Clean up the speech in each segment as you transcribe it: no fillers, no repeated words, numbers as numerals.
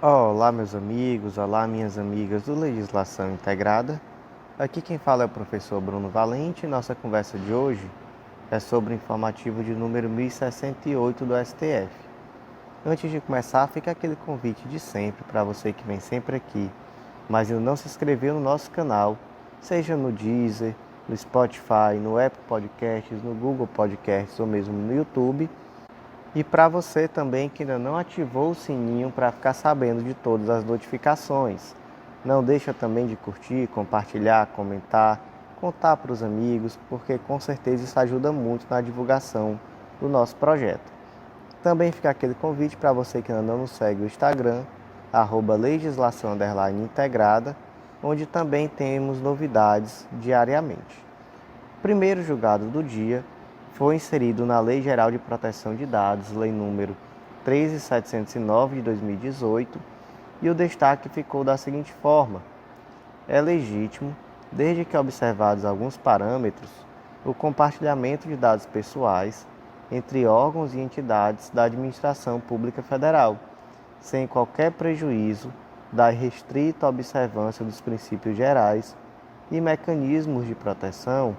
Olá, meus amigos, olá, minhas amigas do Legislação Integrada. Aqui quem fala é o professor Bruno Valente e nossa conversa de hoje é sobre o informativo de número 1068 do STF. Antes de começar, fica aquele convite de sempre para você que vem sempre aqui, mas ainda não se inscreveu no nosso canal, seja no Deezer, no Spotify, no Apple Podcasts, no Google Podcasts ou mesmo no YouTube. E para você também que ainda não ativou o sininho para ficar sabendo de todas as notificações. Não deixa também de curtir, compartilhar, comentar, contar para os amigos, porque com certeza isso ajuda muito na divulgação do nosso projeto. Também fica aquele convite para você que ainda não nos segue o Instagram, @legislação_integrada, onde também temos novidades diariamente. O primeiro julgado do dia foi inserido na Lei Geral de Proteção de Dados, Lei número 13.709 de 2018, e o destaque ficou da seguinte forma: é legítimo, desde que observados alguns parâmetros, o compartilhamento de dados pessoais entre órgãos e entidades da Administração Pública Federal, sem qualquer prejuízo da restrita observância dos princípios gerais e mecanismos de proteção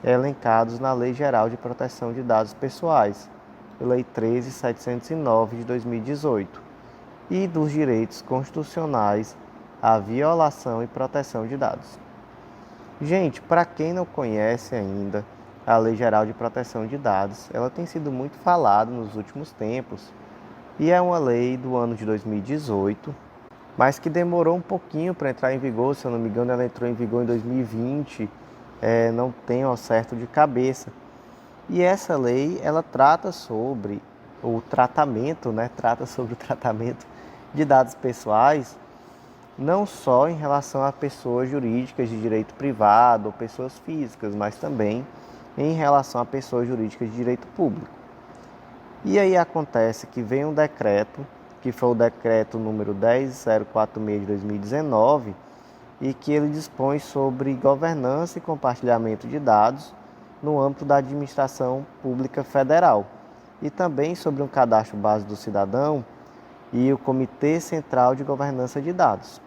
elencados na Lei Geral de Proteção de Dados Pessoais, Lei 13.709 de 2018, e dos direitos constitucionais à violação e proteção de dados. Gente, para quem não conhece ainda a Lei Geral de Proteção de Dados, ela tem sido muito falada nos últimos tempos e é uma lei do ano de 2018, mas que demorou um pouquinho para entrar em vigor. Se eu não me engano, ela entrou em vigor em 2020, não tenho ao certo de cabeça. E essa lei, ela trata sobre o tratamento, trata sobre o tratamento de dados pessoais, não só em relação a pessoas jurídicas de direito privado ou pessoas físicas, mas também em relação a pessoas jurídicas de direito público. E aí acontece que vem um decreto, que foi o decreto número 10.046 de 2019, e que ele dispõe sobre governança e compartilhamento de dados no âmbito da administração pública federal, e também sobre um cadastro base do cidadão e o Comitê Central de Governança de Dados.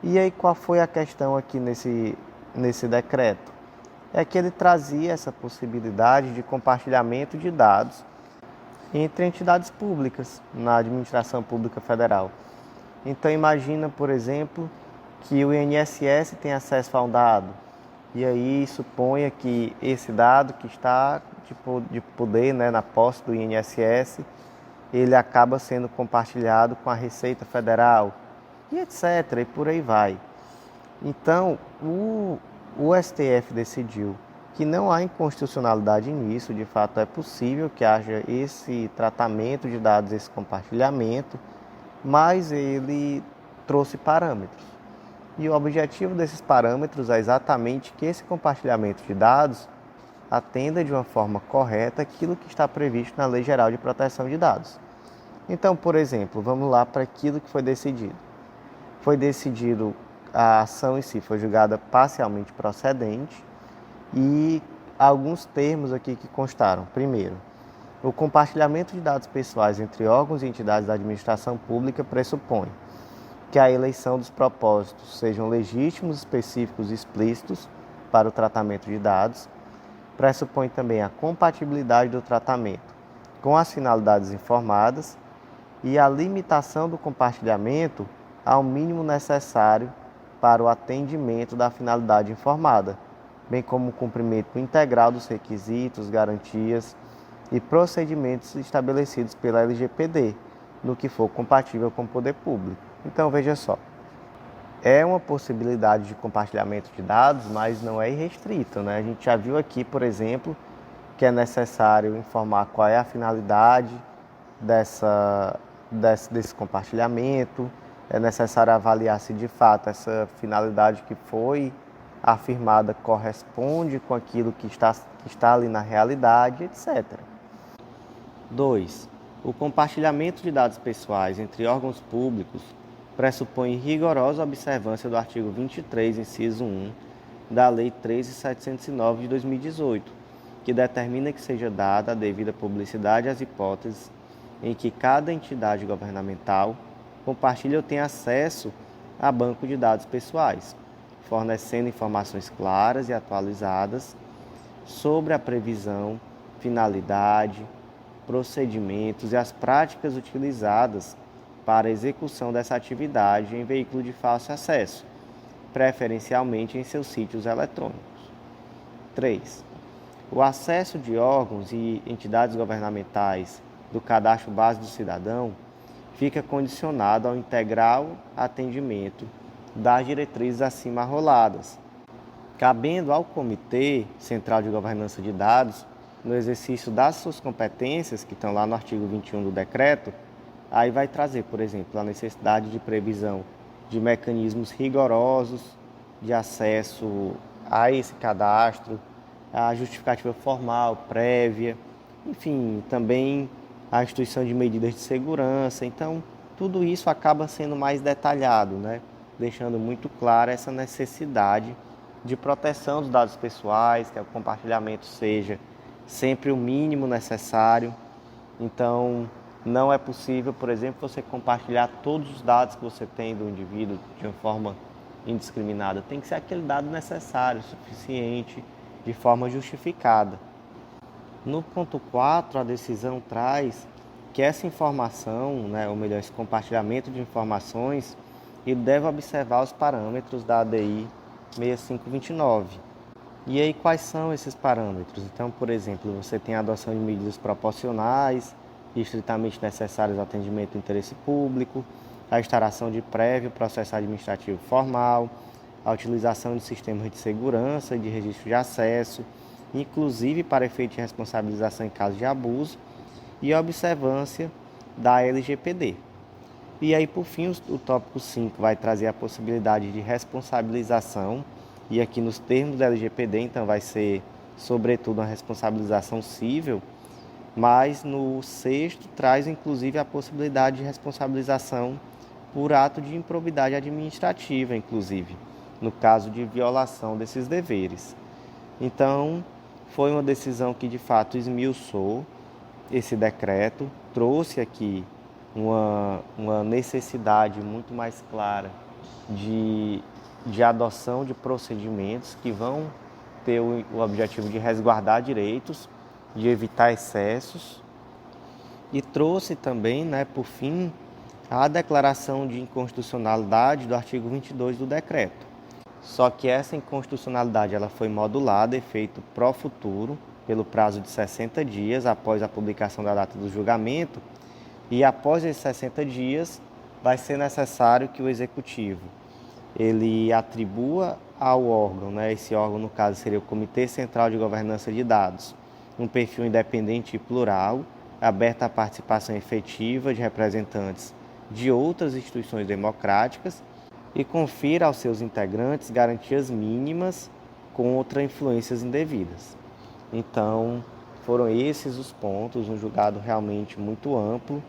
E aí qual foi a questão aqui nesse decreto? É que ele trazia essa possibilidade de compartilhamento de dados entre entidades públicas na administração pública federal. Então imagina, por exemplo, que o INSS tem acesso a um dado, e aí suponha que esse dado que está de poder, na posse do INSS, ele acaba sendo compartilhado com a Receita Federal, e etc., e por aí vai. Então, o STF decidiu que não há inconstitucionalidade nisso. De fato é possível que haja esse tratamento de dados, esse compartilhamento, mas ele trouxe parâmetros. E o objetivo desses parâmetros é exatamente que esse compartilhamento de dados atenda de uma forma correta aquilo que está previsto na Lei Geral de Proteção de Dados. Então, por exemplo, vamos lá para aquilo que foi decidido. Foi decidido, a ação em si foi julgada parcialmente procedente, e alguns termos aqui que constaram. Primeiro, o compartilhamento de dados pessoais entre órgãos e entidades da administração pública pressupõe que a eleição dos propósitos sejam legítimos, específicos e explícitos para o tratamento de dados. Pressupõe também a compatibilidade do tratamento com as finalidades informadas e a limitação do compartilhamento ao mínimo necessário para o atendimento da finalidade informada, bem como o cumprimento integral dos requisitos, garantias e procedimentos estabelecidos pela LGPD, no que for compatível com o poder público. Então, veja só, é uma possibilidade de compartilhamento de dados, mas não é irrestrito, A gente já viu aqui, por exemplo, que é necessário informar qual é a finalidade desse compartilhamento, é necessário avaliar se de fato essa finalidade que foi afirmada corresponde com aquilo que está ali na realidade, etc. 2. O compartilhamento de dados pessoais entre órgãos públicos pressupõe rigorosa observância do artigo 23, inciso 1, da Lei 13.709 de 2018, que determina que seja dada a devida publicidade às hipóteses em que cada entidade governamental compartilha ou tem acesso a banco de dados pessoais, fornecendo informações claras e atualizadas sobre a previsão, finalidade, procedimentos e as práticas utilizadas para a execução dessa atividade em veículo de fácil acesso, preferencialmente em seus sítios eletrônicos. 3. O acesso de órgãos e entidades governamentais do Cadastro Base do Cidadão fica condicionado ao integral atendimento das diretrizes acima arroladas, cabendo ao Comitê Central de Governança de Dados, no exercício das suas competências, que estão lá no artigo 21 do decreto, aí vai trazer, por exemplo, a necessidade de previsão de mecanismos rigorosos de acesso a esse cadastro, a justificativa formal, prévia, enfim, também a instituição de medidas de segurança. Então, tudo isso acaba sendo mais detalhado, né? Deixando muito clara essa necessidade de proteção dos dados pessoais, que o compartilhamento seja sempre o mínimo necessário. Então, não é possível, por exemplo, você compartilhar todos os dados que você tem do indivíduo de uma forma indiscriminada. Tem que ser aquele dado necessário, suficiente, de forma justificada. No ponto 4, a decisão traz que essa informação, né, ou melhor, esse compartilhamento de informações, ele deve observar os parâmetros da ADI 6529. E aí, quais são esses parâmetros? Então, por exemplo, você tem a adoção de medidas proporcionais e estritamente necessárias ao atendimento do interesse público, a instauração de prévio processo administrativo formal, a utilização de sistemas de segurança e de registro de acesso, inclusive para efeito de responsabilização em caso de abuso, e a observância da LGPD. E aí, por fim, o tópico 5 vai trazer a possibilidade de responsabilização, e aqui nos termos da LGPD, então vai ser, sobretudo, uma responsabilização cível, mas no 6º traz, inclusive, a possibilidade de responsabilização por ato de improbidade administrativa, inclusive, no caso de violação desses deveres. Então, foi uma decisão que, de fato, esmiuçou esse decreto, trouxe aqui uma necessidade muito mais clara de adoção de procedimentos que vão ter o objetivo de resguardar direitos, de evitar excessos, e trouxe também, né, por fim, a declaração de inconstitucionalidade do artigo 22 do decreto. Só que essa inconstitucionalidade ela foi modulada, efeito pro futuro, pelo prazo de 60 dias após a publicação da data do julgamento, e após esses 60 dias vai ser necessário que o Executivo ele atribua ao órgão, né, esse órgão no caso seria o Comitê Central de Governança de Dados, um perfil independente e plural, aberto à participação efetiva de representantes de outras instituições democráticas e confira aos seus integrantes garantias mínimas contra influências indevidas. Então, foram esses os pontos, um julgado realmente muito amplo,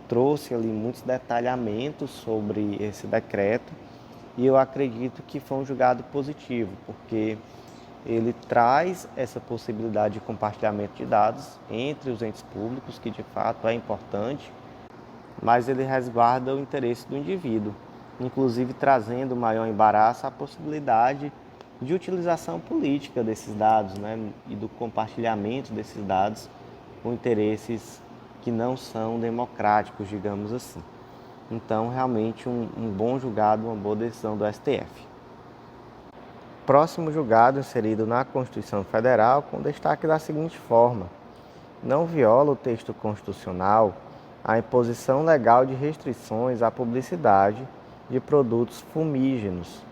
trouxe ali muitos detalhamentos sobre esse decreto e eu acredito que foi um julgado positivo, porque ele traz essa possibilidade de compartilhamento de dados entre os entes públicos, que de fato é importante, mas ele resguarda o interesse do indivíduo, inclusive trazendo maior embaraço a possibilidade de utilização política desses dados, né, e do compartilhamento desses dados com interesses que não são democráticos, digamos assim. Então, realmente um bom julgado, uma boa decisão do STF. Próximo julgado inserido na Constituição Federal com destaque da seguinte forma: não viola o texto constitucional a imposição legal de restrições à publicidade de produtos fumígenos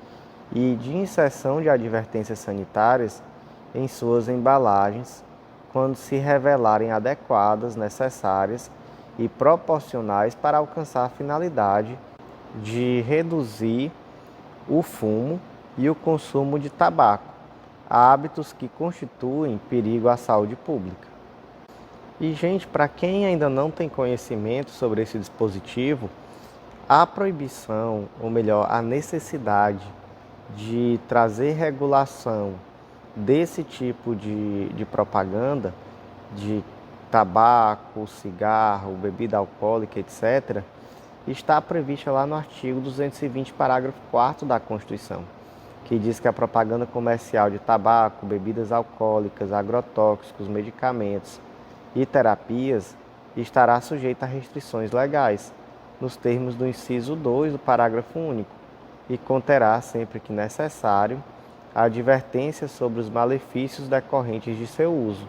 e de inserção de advertências sanitárias em suas embalagens, quando se revelarem adequadas, necessárias e proporcionais para alcançar a finalidade de reduzir o fumo e o consumo de tabaco, hábitos que constituem perigo à saúde pública. E, gente, para quem ainda não tem conhecimento sobre esse dispositivo, a proibição, ou melhor, a necessidade de trazer regulação desse tipo de propaganda, de tabaco, cigarro, bebida alcoólica, etc., está prevista lá no artigo 220, parágrafo 4º da Constituição, que diz que a propaganda comercial de tabaco, bebidas alcoólicas, agrotóxicos, medicamentos e terapias estará sujeita a restrições legais, nos termos do inciso 2 do parágrafo único, e conterá, sempre que necessário, a advertência sobre os malefícios decorrentes de seu uso.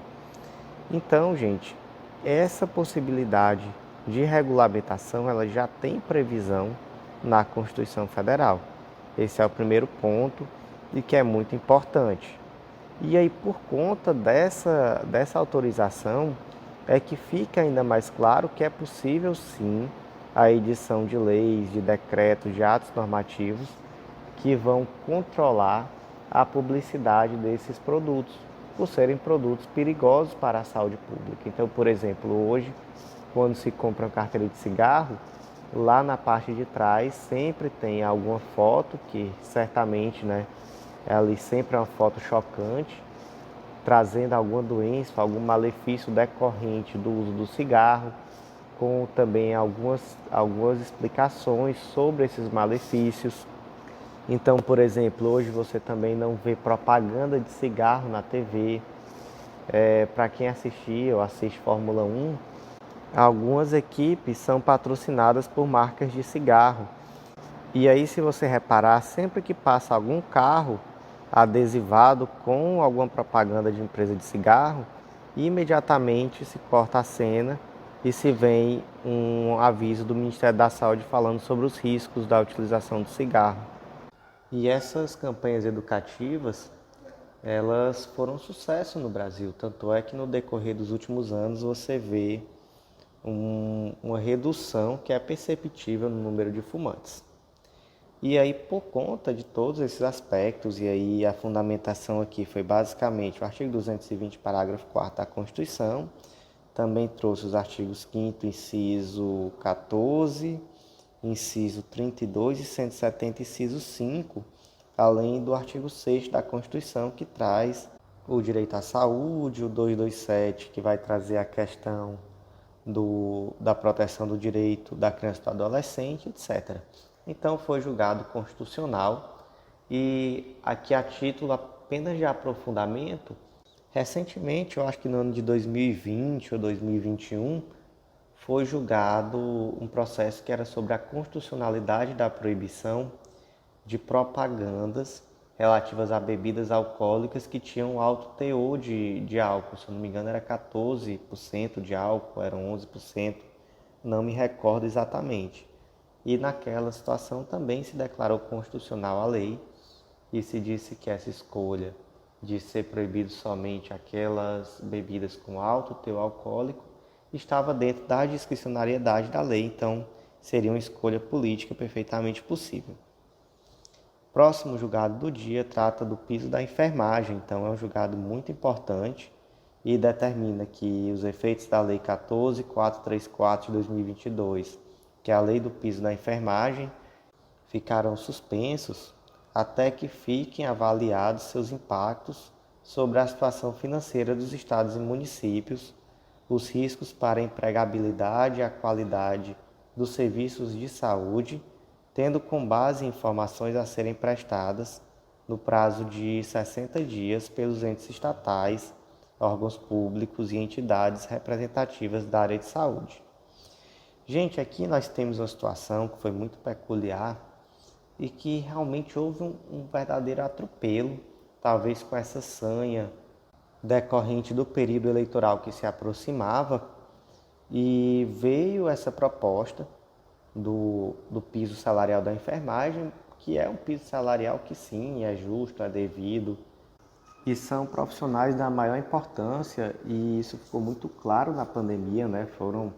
Então, gente, essa possibilidade de regulamentação ela já tem previsão na Constituição Federal. Esse é o primeiro ponto e que é muito importante. E aí, por conta dessa autorização, é que fica ainda mais claro que é possível, sim, a edição de leis, de decretos, de atos normativos que vão controlar a publicidade desses produtos, por serem produtos perigosos para a saúde pública. Então, por exemplo, hoje, quando se compra uma carteira de cigarro, lá na parte de trás sempre tem alguma foto que certamente, ali sempre é uma foto chocante, trazendo alguma doença, algum malefício decorrente do uso do cigarro, com também algumas explicações sobre esses malefícios. Então, por exemplo, hoje você também não vê propaganda de cigarro na TV. Para quem assistir ou assiste Fórmula 1, algumas equipes são patrocinadas por marcas de cigarro. E aí, se você reparar, sempre que passa algum carro adesivado com alguma propaganda de empresa de cigarro, imediatamente se corta a cena e se vem um aviso do Ministério da Saúde falando sobre os riscos da utilização do cigarro. E essas campanhas educativas, elas foram um sucesso no Brasil, tanto é que no decorrer dos últimos anos você vê uma redução que é perceptível no número de fumantes. E aí, por conta de todos esses aspectos, e aí a fundamentação aqui foi basicamente o artigo 220, parágrafo 4º da Constituição, também trouxe os artigos 5º, inciso 14, inciso 32 e 170, inciso 5, além do artigo 6º da Constituição, que traz o direito à saúde, o 227, que vai trazer a questão da proteção do direito da criança e do adolescente, etc. Então, foi julgado constitucional e aqui a título apenas de aprofundamento, recentemente, eu acho que no ano de 2020 ou 2021, foi julgado um processo que era sobre a constitucionalidade da proibição de propagandas relativas a bebidas alcoólicas que tinham alto teor de álcool. Se eu não me engano, era 14% de álcool, eram 11%, não me recordo exatamente. E naquela situação também se declarou constitucional a lei e se disse que essa escolha de ser proibido somente aquelas bebidas com alto teor alcoólico estava dentro da discricionariedade da lei, então seria uma escolha política perfeitamente possível. Próximo julgado do dia trata do piso da enfermagem, então é um julgado muito importante e determina que os efeitos da Lei 14.434 de 2022, que é a lei do piso da enfermagem, ficarão suspensos até que fiquem avaliados seus impactos sobre a situação financeira dos estados e municípios, os riscos para a empregabilidade e a qualidade dos serviços de saúde, tendo com base em informações a serem prestadas no prazo de 60 dias pelos entes estatais, órgãos públicos e entidades representativas da área de saúde. Gente, aqui nós temos uma situação que foi muito peculiar e que realmente houve um verdadeiro atropelo, talvez com essa sanha decorrente do período eleitoral que se aproximava, e veio essa proposta do piso salarial da enfermagem, que é um piso salarial que sim, é justo, é devido, e são profissionais da maior importância, e isso ficou muito claro na pandemia, foram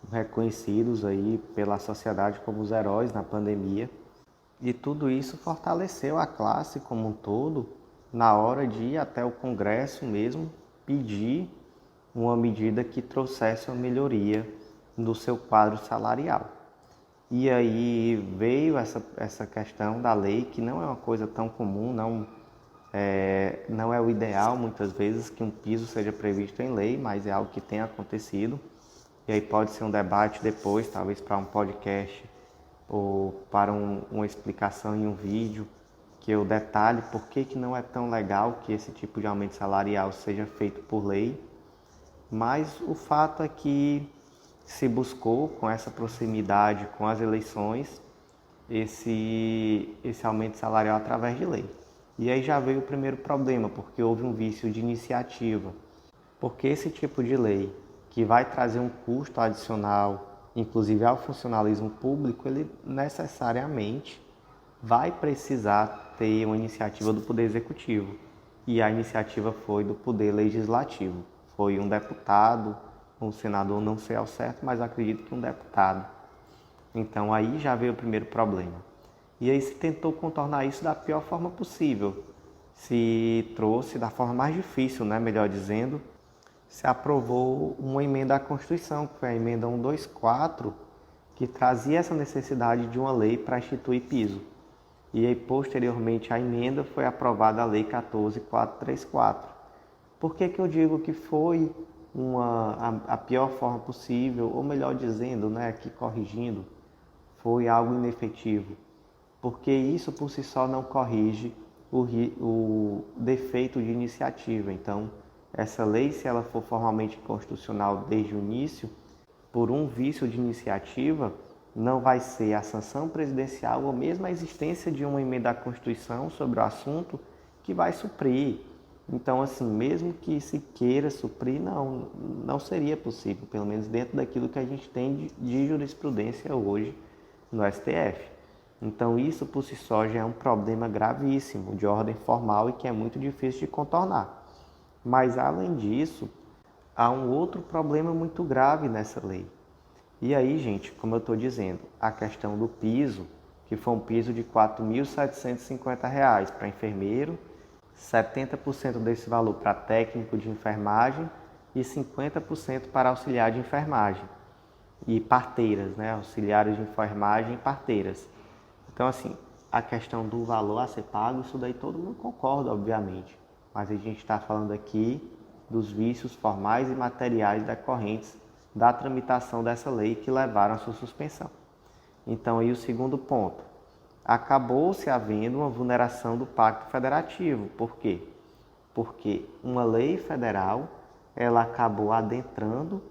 reconhecidos aí pela sociedade como os heróis na pandemia, e tudo isso fortaleceu a classe como um todo na hora de ir até o Congresso mesmo pedir uma medida que trouxesse uma melhoria do seu quadro salarial. E aí veio essa questão da lei, que não é uma coisa tão comum, não é o ideal muitas vezes que um piso seja previsto em lei, mas é algo que tem acontecido. E aí pode ser um debate depois, talvez para um podcast ou para uma explicação em um vídeo que eu detalhe por que não é tão legal que esse tipo de aumento salarial seja feito por lei, mas o fato é que se buscou, com essa proximidade com as eleições, esse aumento salarial através de lei. E aí já veio o primeiro problema, porque houve um vício de iniciativa. Porque esse tipo de lei, que vai trazer um custo adicional, inclusive ao funcionalismo público, ele necessariamente vai precisar ter uma iniciativa do Poder Executivo. E a iniciativa foi do Poder Legislativo. Foi um deputado, um senador, não sei ao certo, mas acredito que um deputado. Então aí já veio o primeiro problema. E aí se tentou contornar isso da pior forma possível. Se trouxe da forma mais difícil, né, melhor dizendo, se aprovou uma emenda à Constituição, que foi a emenda 124, que trazia essa necessidade de uma lei para instituir piso. E aí, posteriormente à emenda, foi aprovada a Lei 14.434. Por que eu digo que foi a pior forma possível, ou melhor dizendo, né, aqui corrigindo, foi algo inefetivo? Porque isso por si só não corrige o defeito de iniciativa. Então, essa lei, se ela for formalmente constitucional desde o início, por um vício de iniciativa, não vai ser a sanção presidencial ou mesmo a existência de uma emenda à Constituição sobre o assunto que vai suprir. Então, assim, mesmo que se queira suprir, não seria possível, pelo menos dentro daquilo que a gente tem de jurisprudência hoje no STF. Então, isso por si só já é um problema gravíssimo de ordem formal e que é muito difícil de contornar. Mas, além disso, há um outro problema muito grave nessa lei. E aí, gente, como eu estou dizendo, a questão do piso, que foi um piso de R$ 4.750 para enfermeiro, 70% desse valor para técnico de enfermagem e 50% para auxiliar de enfermagem e parteiras, né? Auxiliares de enfermagem e parteiras. Então, assim, a questão do valor a ser pago, isso daí todo mundo concorda, obviamente. Mas a gente está falando aqui dos vícios formais e materiais decorrentes da tramitação dessa lei que levaram à sua suspensão. Então, aí o segundo ponto. Acabou-se havendo uma vulneração do Pacto Federativo. Por quê? Porque uma lei federal, ela acabou adentrando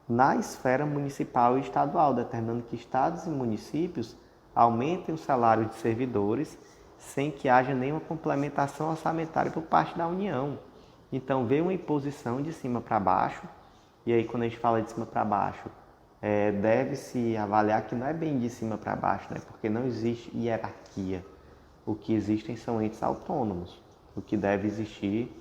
na esfera municipal e estadual, determinando que estados e municípios aumentem o salário de servidores sem que haja nenhuma complementação orçamentária por parte da União. Então, veio uma imposição de cima para baixo, e aí quando a gente fala de cima para baixo, deve-se avaliar que não é bem de cima para baixo, né? Porque não existe hierarquia. O que existem são entes autônomos. O que deve existir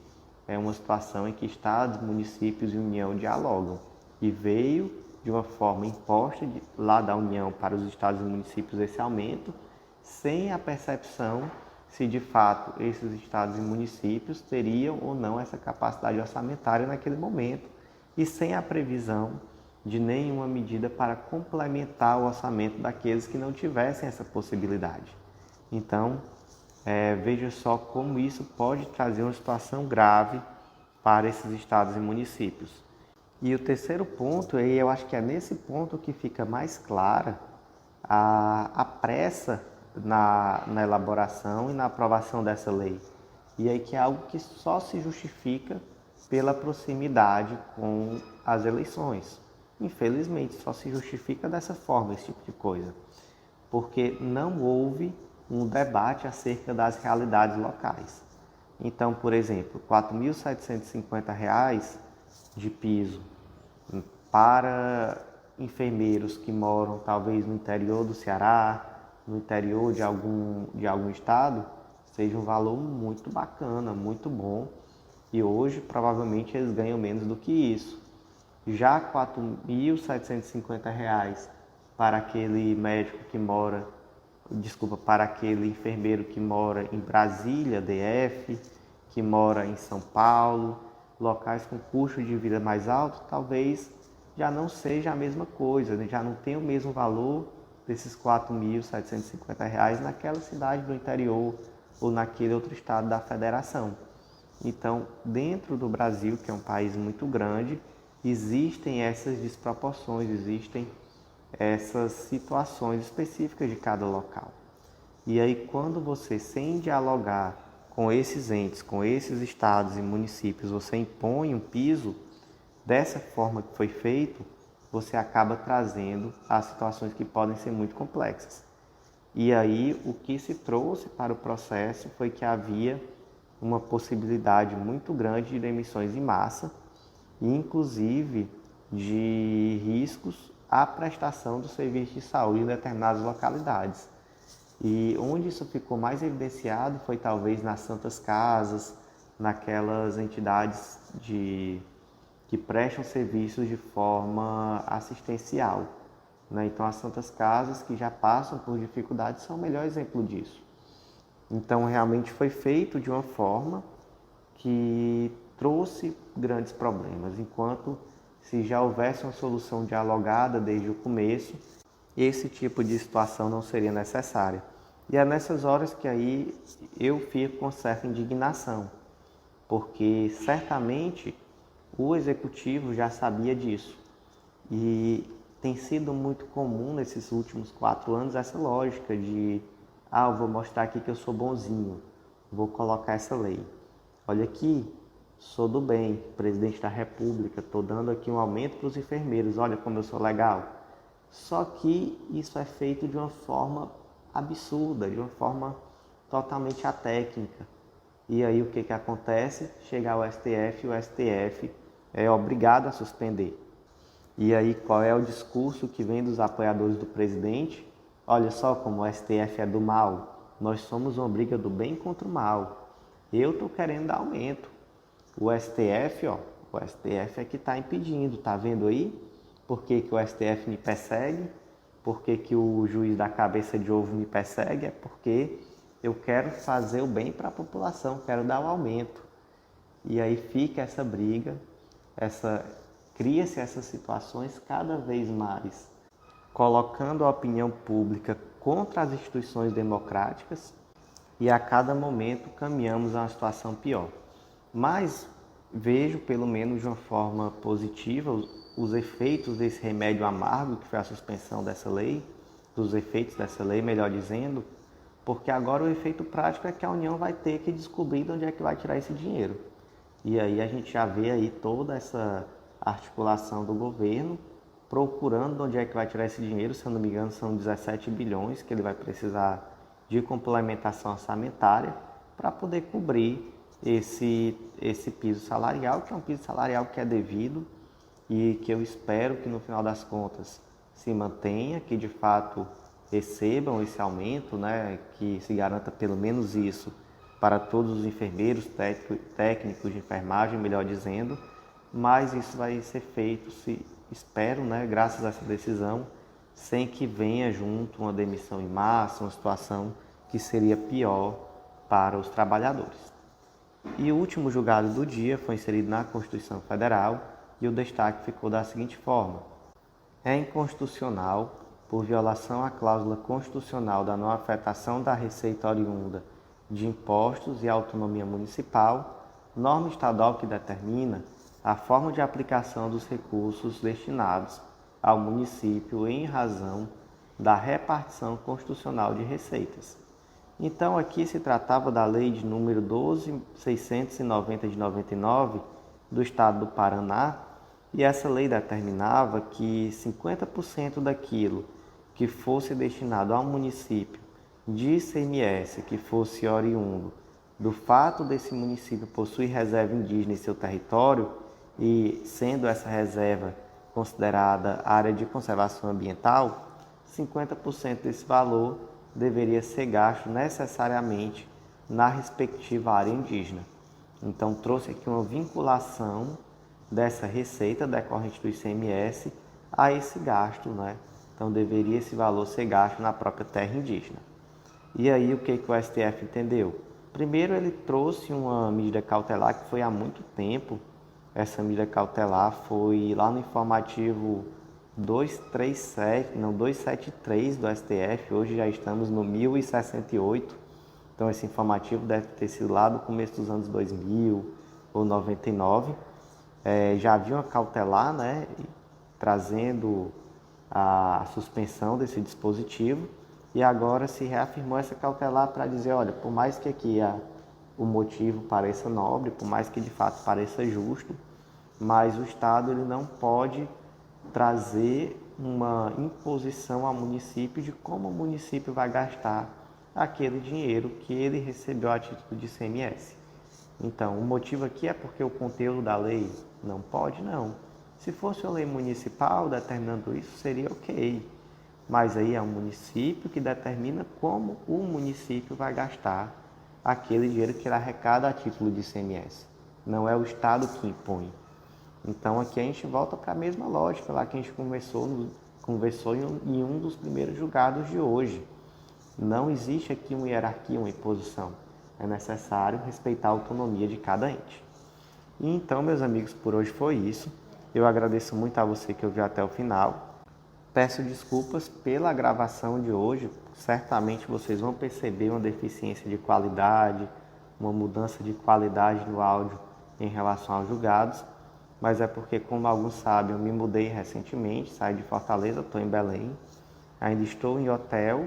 é uma situação em que estados, municípios e União dialogam. E veio de uma forma imposta lá da União para os estados e municípios esse aumento, sem a percepção se de fato esses estados e municípios teriam ou não essa capacidade orçamentária naquele momento, e sem a previsão de nenhuma medida para complementar o orçamento daqueles que não tivessem essa possibilidade. Então, veja só como isso pode trazer uma situação grave para esses estados e municípios. E o terceiro ponto, e eu acho que é nesse ponto que fica mais clara a pressa na elaboração e na aprovação dessa lei. E aí que é algo que só se justifica pela proximidade com as eleições. Infelizmente, só se justifica dessa forma esse tipo de coisa. Porque não houve um debate acerca das realidades locais. Então, por exemplo, R$ 4.750 de piso para enfermeiros que moram talvez no interior do Ceará, no interior de algum estado, seja um valor muito bacana, muito bom. E hoje, provavelmente, eles ganham menos do que isso. Já R$ 4.750 para aquele médico que mora, para aquele enfermeiro que mora em Brasília, DF, que mora em São Paulo, locais com custo de vida mais alto, talvez já não seja a mesma coisa, né? Já não tem o mesmo valor desses R$ 4.750 naquela cidade do interior ou naquele outro estado da federação. Então, dentro do Brasil, que é um país muito grande, existem essas desproporções, existem essas situações específicas de cada local. E aí, quando você, sem dialogar com esses entes, com esses estados e municípios, você impõe um piso, dessa forma que foi feito, você acaba trazendo as situações que podem ser muito complexas. E aí, o que se trouxe para o processo foi que havia uma possibilidade muito grande de demissões em massa, e inclusive de riscos à prestação do serviço de saúde em determinadas localidades. E onde isso ficou mais evidenciado foi talvez nas santas casas, naquelas entidades que prestam serviços de forma assistencial, né? Então, as santas casas que já passam por dificuldades são o melhor exemplo disso. Então, realmente foi feito de uma forma que trouxe grandes problemas, enquanto se já houvesse uma solução dialogada desde o começo, esse tipo de situação não seria necessária. E é nessas horas que aí eu fico com certa indignação, porque certamente o executivo já sabia disso. E tem sido muito comum nesses últimos 4 anos essa lógica de eu vou mostrar aqui que eu sou bonzinho, vou colocar essa lei. Olha aqui, sou do bem, presidente da República, estou dando aqui um aumento para os enfermeiros, olha como eu sou legal. Só que isso é feito de uma forma absurda, de uma forma totalmente atécnica. E aí o que acontece? Chega ao STF e o STF é obrigado a suspender. E aí qual é o discurso que vem dos apoiadores do presidente? Olha só como o STF é do mal, nós somos uma briga do bem contra o mal. Eu estou querendo dar aumento. O STF é que está impedindo, tá vendo aí? Por que o STF me persegue? Por que o juiz da cabeça de ovo me persegue? É porque eu quero fazer o bem para a população, quero dar o aumento. E aí fica essa briga, cria-se essas situações cada vez mais, colocando a opinião pública contra as instituições democráticas, e a cada momento caminhamos a uma situação pior. Mas vejo, pelo menos de uma forma positiva, os efeitos desse remédio amargo, que foi a suspensão dessa lei, dos efeitos dessa lei, melhor dizendo, porque agora o efeito prático é que a União vai ter que descobrir de onde é que vai tirar esse dinheiro. E aí a gente já vê aí toda essa articulação do governo procurando de onde é que vai tirar esse dinheiro. Se eu não me engano, são 17 bilhões que ele vai precisar de complementação orçamentária para poder cobrir esse piso salarial, que é um piso salarial que é devido e que eu espero que no final das contas se mantenha, que de fato recebam esse aumento, né, que se garanta pelo menos isso para todos os enfermeiros, técnicos de enfermagem, melhor dizendo, mas isso vai ser feito, espero, né, graças a essa decisão, sem que venha junto uma demissão em massa, uma situação que seria pior para os trabalhadores. E o último julgado do dia foi inserido na Constituição Federal e o destaque ficou da seguinte forma: é inconstitucional, por violação à cláusula constitucional da não afetação da receita oriunda de impostos e autonomia municipal, norma estadual que determina a forma de aplicação dos recursos destinados ao município em razão da repartição constitucional de receitas. Então, aqui se tratava da lei de número 12.690 de 99 do estado do Paraná, e essa lei determinava que 50% daquilo que fosse destinado ao município de ICMS, que fosse oriundo do fato desse município possuir reserva indígena em seu território, e sendo essa reserva considerada área de conservação ambiental, 50% desse valor deveria ser gasto necessariamente na respectiva área indígena. Então trouxe aqui uma vinculação dessa receita decorrente do ICMS a esse gasto, né? Então deveria esse valor ser gasto na própria terra indígena. E aí o que o STF entendeu? Primeiro ele trouxe uma medida cautelar que foi há muito tempo. Essa medida cautelar foi lá no informativo 273 do STF, hoje já estamos no 1068, então esse informativo deve ter sido lá do começo dos anos 2000 ou 99. Já havia uma cautelar, né, trazendo a suspensão desse dispositivo e agora se reafirmou essa cautelar para dizer, olha, por mais que aqui o motivo pareça nobre, por mais que de fato pareça justo, mas o Estado ele não pode trazer uma imposição ao município de como o município vai gastar aquele dinheiro que ele recebeu a título de ICMS. Então, o motivo aqui é porque o conteúdo da lei não pode? Não. Se fosse a lei municipal determinando isso, seria ok. Mas aí é o município que determina como o município vai gastar aquele dinheiro que ele arrecada a título de ICMS. Não é o Estado que impõe. Então aqui a gente volta para a mesma lógica lá que a gente conversou em um dos primeiros julgados de hoje. Não existe aqui uma hierarquia, uma imposição. É necessário respeitar a autonomia de cada ente. E então, meus amigos, por hoje foi isso. Eu agradeço muito a você que ouviu até o final. Peço desculpas pela gravação de hoje. Certamente vocês vão perceber uma deficiência de qualidade, uma mudança de qualidade do áudio em relação aos julgados. Mas é porque, como alguns sabem, eu me mudei recentemente, saí de Fortaleza, estou em Belém. Ainda estou em hotel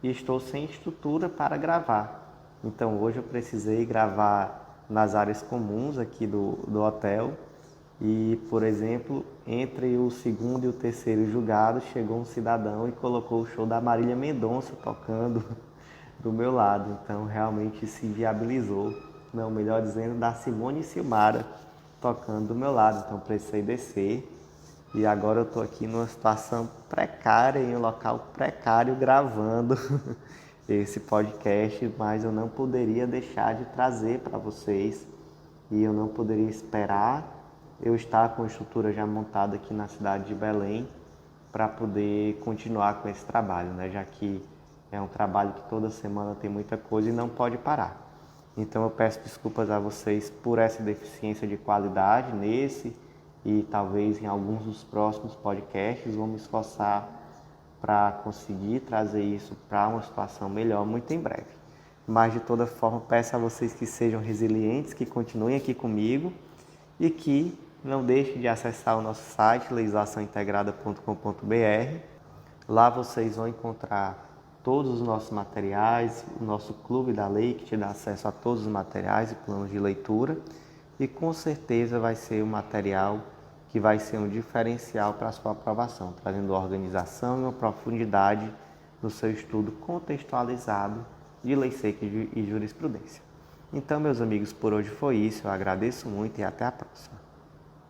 e estou sem estrutura para gravar. Então hoje eu precisei gravar nas áreas comuns aqui do hotel. E, por exemplo, entre o segundo e o terceiro julgado, chegou um cidadão e colocou o show da Marília Mendonça tocando do meu lado. Então, realmente se viabilizou, não, melhor dizendo, da Simone Silmara tocando do meu lado. Então, precisei descer. E agora eu estou aqui numa situação precária, em um local precário, gravando esse podcast, mas eu não poderia deixar de trazer para vocês e eu não poderia esperar eu estar com a estrutura já montada aqui na cidade de Belém para poder continuar com esse trabalho, né? Já que é um trabalho que toda semana tem muita coisa e não pode parar. Então eu peço desculpas a vocês por essa deficiência de qualidade nesse e talvez em alguns dos próximos podcasts. Vou me esforçar para conseguir trazer isso para uma situação melhor muito em breve. Mas de toda forma peço a vocês que sejam resilientes, que continuem aqui comigo e que não deixem de acessar o nosso site legislaçãointegrada.com.br. Lá vocês vão encontrar todos os nossos materiais, o nosso Clube da Lei, que te dá acesso a todos os materiais e planos de leitura. E com certeza vai ser um material que vai ser um diferencial para a sua aprovação, trazendo organização e uma profundidade no seu estudo contextualizado de lei seca e jurisprudência. Então, meus amigos, por hoje foi isso. Eu agradeço muito e até a próxima.